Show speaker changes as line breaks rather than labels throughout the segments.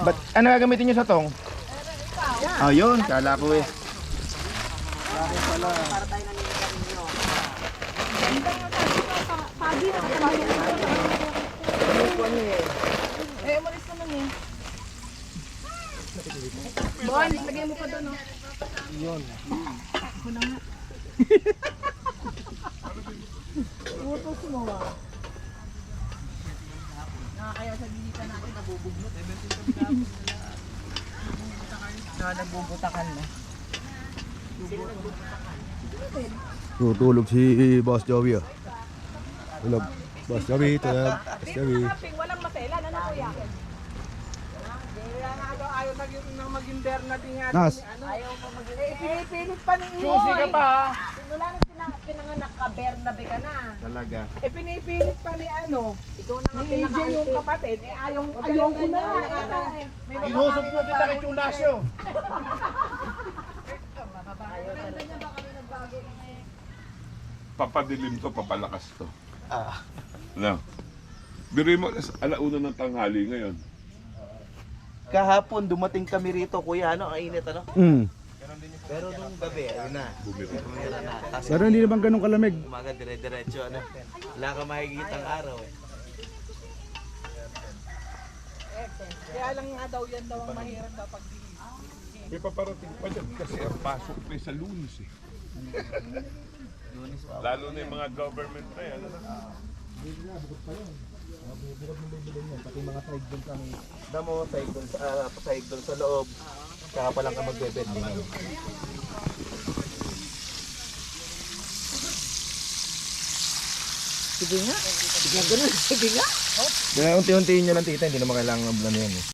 Ba't ano gagamitin nyo sa tong? Oh, yun. Kala ko eh.
Para tayo naninigan ninyo.
Pagi na eh, umalis naman eh. Bon, lagay mo pa doon, oh.
Yun.
Ako na nga. Puto sumawa. Kaya sa bilita natin nabubugnot.
Nagbubutakan na.
Tutulog si Boss Joey ah. Tulog. Boss Joey, tulog. Boss Joey.
Walang maselan, ano kuya?
Ayaw nang maging Bernadine nga.
Nas.
Ayaw pa maging... Pinipilit pa ni Ihoy.
Susi ka pa.
Simula nang pinanganak ka, Bernabe ka na.
Talaga.
Pinipilit pa ni ano. Ikaw na nga AJ yung kapatid. Ayaw ko na.
Inusok mo kita kay Chunasyo.
Papadilim to, papalakas to. No. Biruin mo, alauna ng tanghali ngayon.
Kahapon dumating kami rito, kuya, ano, ang init, ano? Pero nung gabi, ayun na. Bumira na. Tas,
Pero hindi naman ganun kalamig.
umaga, dire-diretso, ano? Wala ka makikita ang araw, eh.
Kaya lang nga daw yan daw ang mahirap daw pag
May paparating pa dyan kasi ang pasok pa sa Lunes eh. Lalo na yung mga government na yan.
Pati mga sahig doon kami. Damo, sahig doon sa loob. Kaya pa lang ka magbebed din.
Sige nga. Sige nga ganun. Sige nga.
Kaya unti-untiin nyo lang tita, hindi naman kailangan ng blano yan eh.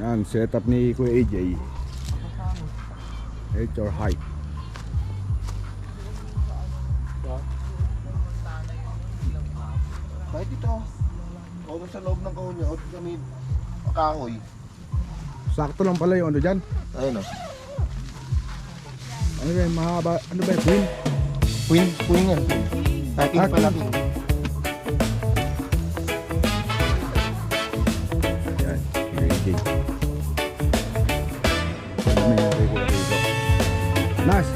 Yan, setup ni Kuya AJ. It's your height.
Kahit ito, o sa loob ng kahon niya, o kami kahoy.
Sakto lang pala yung ano dyan.
Ayun o.
Ano ba yung mahaba? Ano ba yung queen?
Queen yan. Aking
Aking.
palaki.
Yan. Okay. May regular dito. Nice.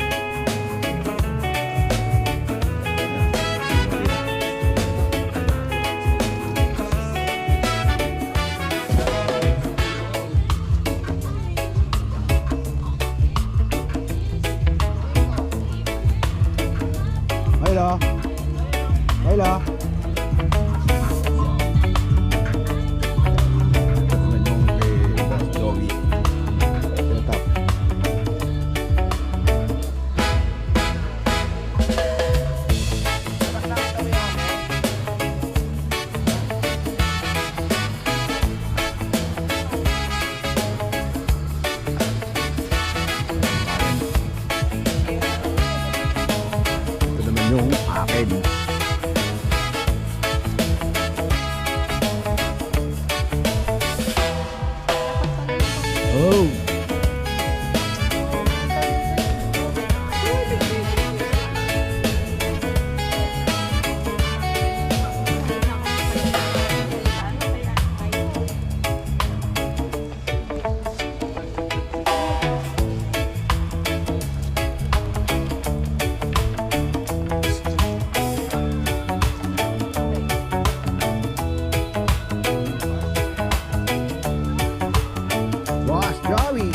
Hayla. Hayla. Naman yung kay Joey. Tinatap. Ito naman yung akin. Oh. Boss Joey.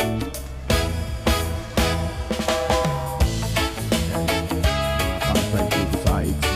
Outside to the sides.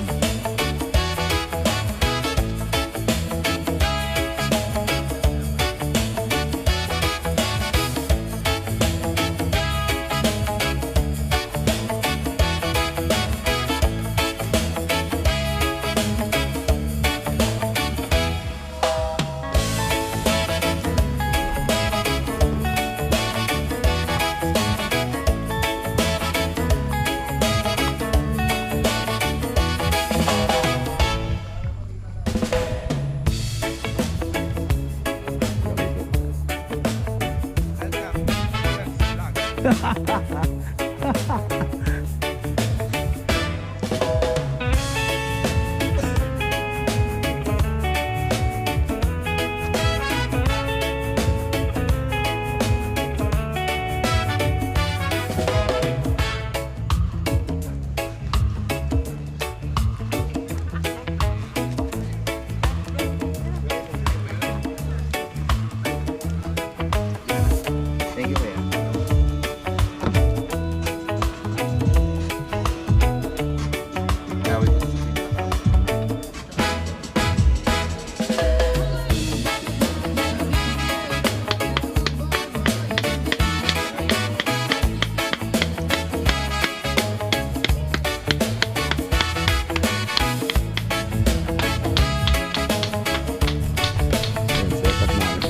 Thank you, kuya.
Ayan, setup namin.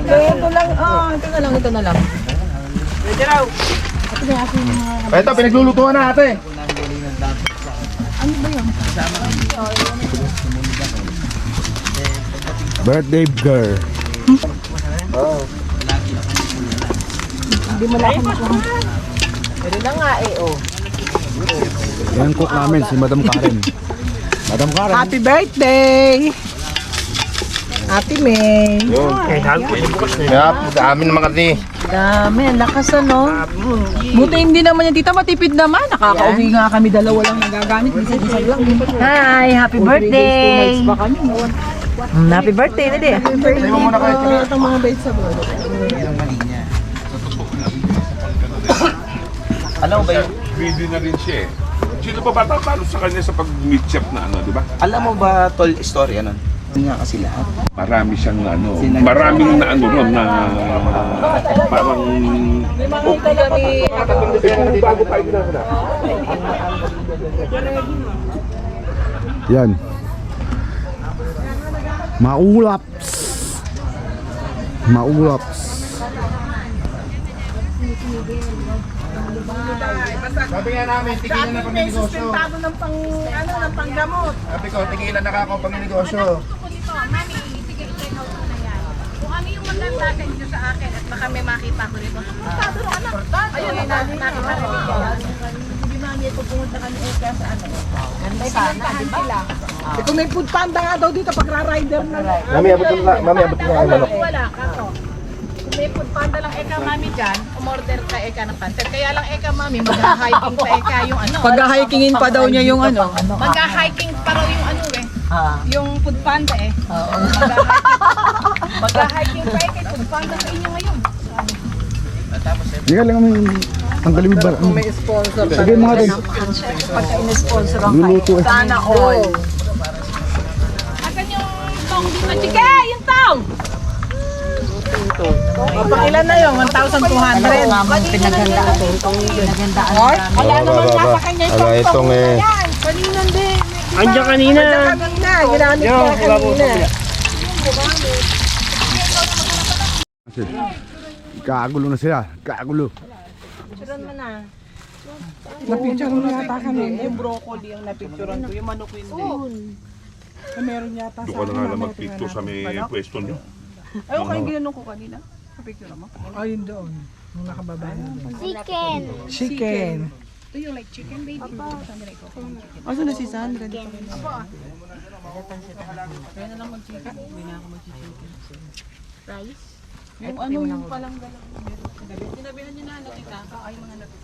Ito lang, ito na lang, ito na lang.
Ito, pinaglulutuan na ate.
Birthday girl.
Hindi mo lang ako Pero na nga oh.
Yan cook namin si Madam Karen. Madam Karen.
Happy birthday! Ate May.
Yup, dami naman kasi.
Dami, ang lakas ano. Buti hindi naman yung tita, matipid naman. Nakakauwi nga kami, dalawa lang nagagamit. Isa-isa lang.
Hi, happy birthday!
Ba kami?
Happy birthday, Dede.
Tingnan mo muna kayo.
Itong mga vegetable.
Alam mo ba yun?
Greedy na rin siya eh. Sino pa ba tatalo sa kanya sa pag-meet chef na ano, di ba?
Alam mo ba, tol, story ano? Yun nga kasi lahat.
Marami siyang ano, maraming na ano ron na parang bago pa ito na.
Yan. Maulaps. Maulaps.
Sabi nga namin, tigilan na kami
May
negosyo.
sustentado ng ng panggamot.
Sabi ko, tigilan na ako pang negosyo.
Mami, sige, i-check out ko na yan. Kung ano yung maganda nyo sa akin at baka may makita ko rito. Sustentado ng anak. Ayun, nakita
Hindi mami, ito pumunta kami sa May pinuntahan sila. Kung may food panda nga daw dito, pagra-rider na.
Mami, abot na ang manok.
wala, kaso. Kung may food panda lang eka mami dyan, umorder ka eka ng pancit. Kaya lang eka mami, mag-hiking pa eka yung ano.
Pag-hikingin pa daw niya yung ano.
Mag-hiking pa raw yung ano eh. Yung food panda eh. Mag-hiking pa eka food panda sa inyo ngayon.
Hindi ka lang kami tanggalin mo ba?
Kung may sponsor pa.
Sige mga din.
Pagka in-sponsor ang
Luluto eh.
Sana all.
Asan yung tong dito? Sige, yung tong!
Pang ilan na yun? 1,200.
Pinagandaan. Pinagandaan.
Wala naman nasa kanya yung
itong
Kanina din. Andiyan kanina. Kanina, ginamit niya kanina.
Kagulo na sila. Kagulo.
Napicture mo yata kanina. Yung broccoli ang napicturean ko. Yung manok hindi. Meron yata
Doon ko na nga lang magpito sa may pwesto nyo.
Ayaw kayo ginanong ko kanina. Sa picture mo.
Ayun doon. Nung nakababa na doon.
Chicken.
Chicken.
Do you like chicken, baby?
Asa na si Sandra?
Rice?
Yung ano yung palang galang. Sinabihan niyo na ano kita. Ay mga napit.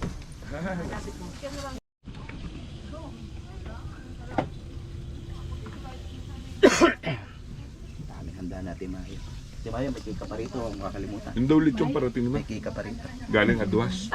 Dami handa natin, Mayo. Si Mayo, may kika pa rito, huwag makakalimutan.
Yung daw lechong parating naman.
May kika pa rito.
Galing Aduas.